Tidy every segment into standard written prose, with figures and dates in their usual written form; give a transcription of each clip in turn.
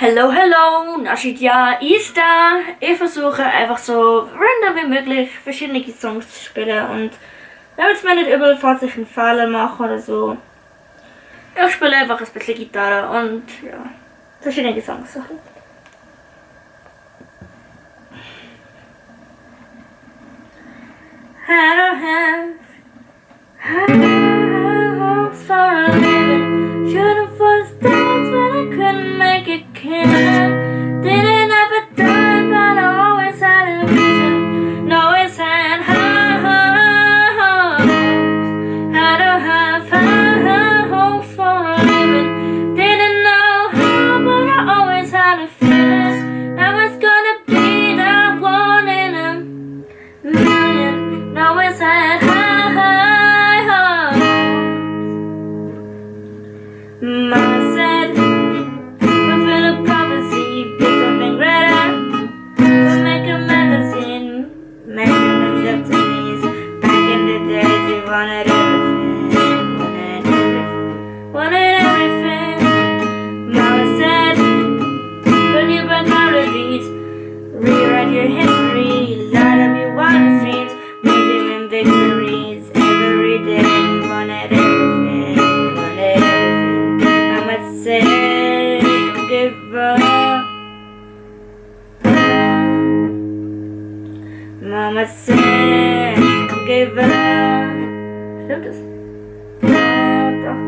Hello, hello, Nashidja ist da. Ich versuche einfach so random wie möglich verschiedene Songs zu spielen und damit es mir nicht überall sich einen Fehler machen oder so. Ich spiele einfach ein bisschen Gitarre und ja, verschiedene Songs. I don't have hopes for a living. Shooting for the stars but I couldn't make it count. Didn't have a time but I always had a vision. Always had high hopes. I don't have high hopes for a living. Didn't know how but I always had a feeling I was gonna be the one in a million. Always had high hopes. Mama said, fulfill a prophecy, be something greater. We'll make a magazine, measuring the destinies. Back in the days, we wanted everything, wanted everything. Mama said, turn your back melodies, rewrite your history, light up your wildest dreams, believe in victories. Every day, we wanted everything, wanted everything. Mama said, don't give up. Mama said, don't give up. Stimmt es? Ja, doch.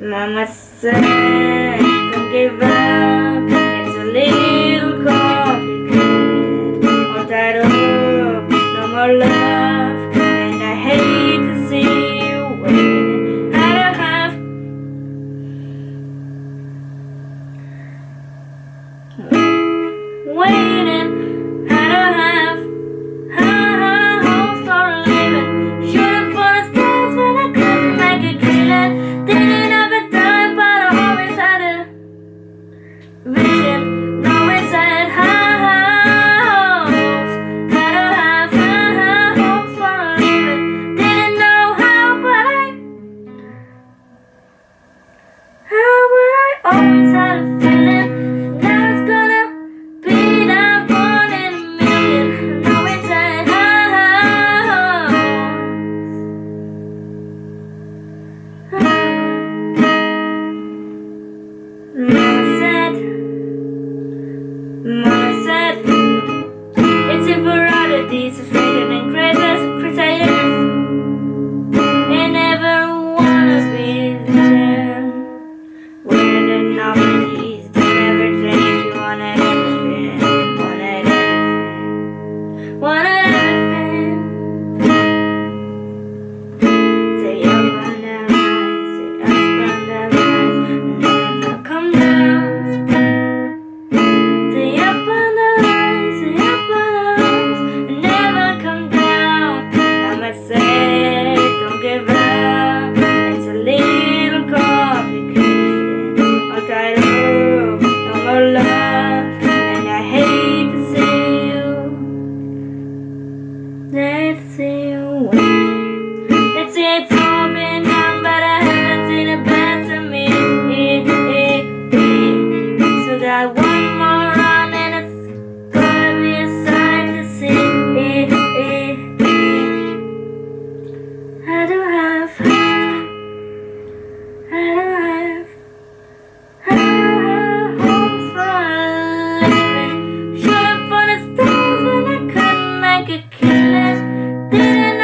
Mama said, don't give up. It's a little complicated. All tied up, no more love. And I hate to see you waiting. I don't have waiting. I don't have high hopes for a living. Shooting for the stars when I couldn't make a killing. Didn't have a time but I always had a vision. Always had high hopes. I don't have high hopes for a living. Didn't know how but I always had a feeling that I was gonna be that one in a million. Always had high hopes. Mama said, it's a variety of freedom and greatest crusaders. They never wanna be there. We're the novelties, they never change. You wanted everything, wanted everything, wanted everything. Say up on the rise, say up on the rise, never come down. Say up on the rise, say up on the rise, never come down. Mama said, don't give up. It's a little complicated. All tied up, no more love, and I hate to see you. Hate to see you win. They say it's all been done, but I haven't seen it back to me. So got one more run, and it's gonna be a sight to see. I don't have hopes for a living. Shooting for the stars when I couldn't make a killing. Didn't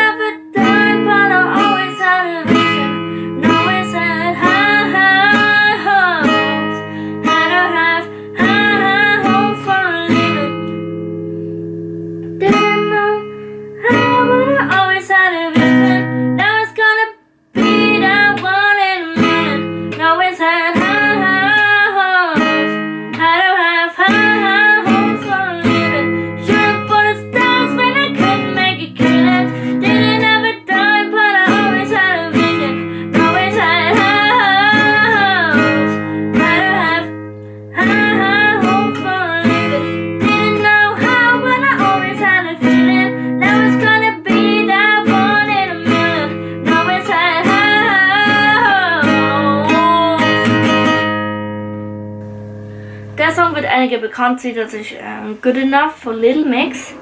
einige bekannt sind, das ist Good Enough von Little Mix.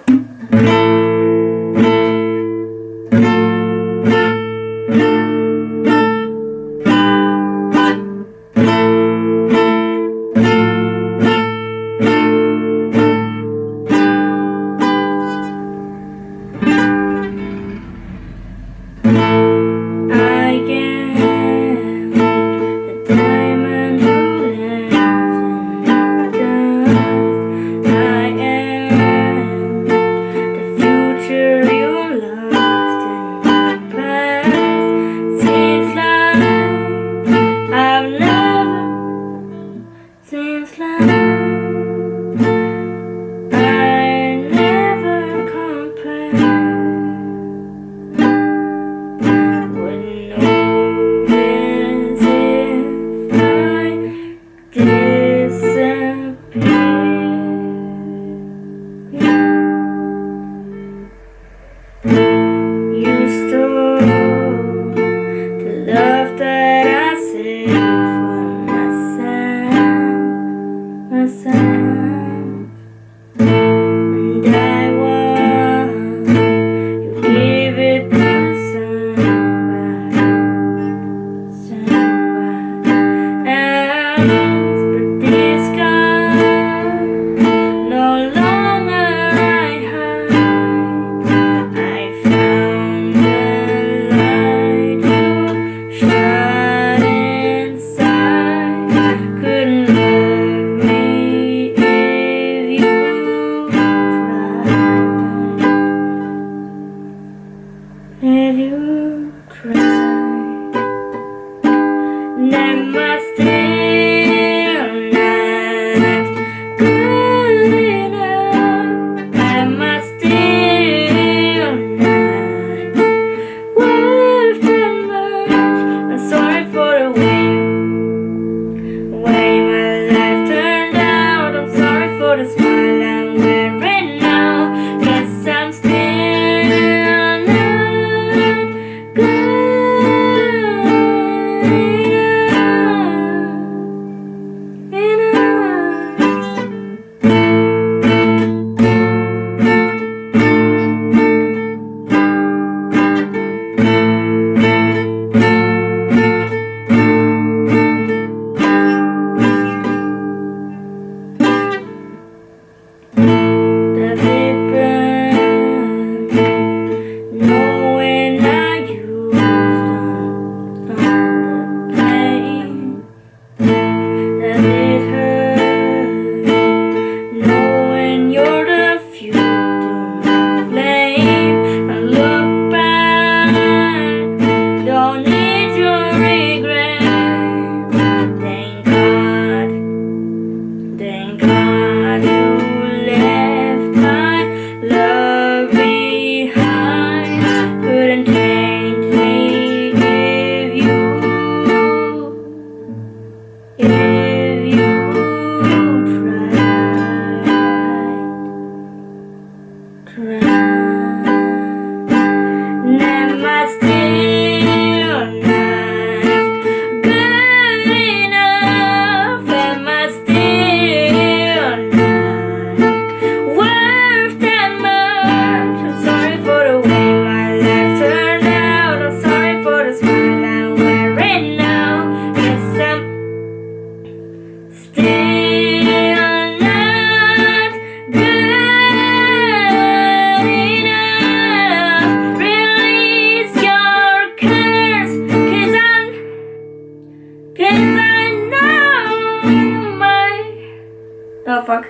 Oh fuck.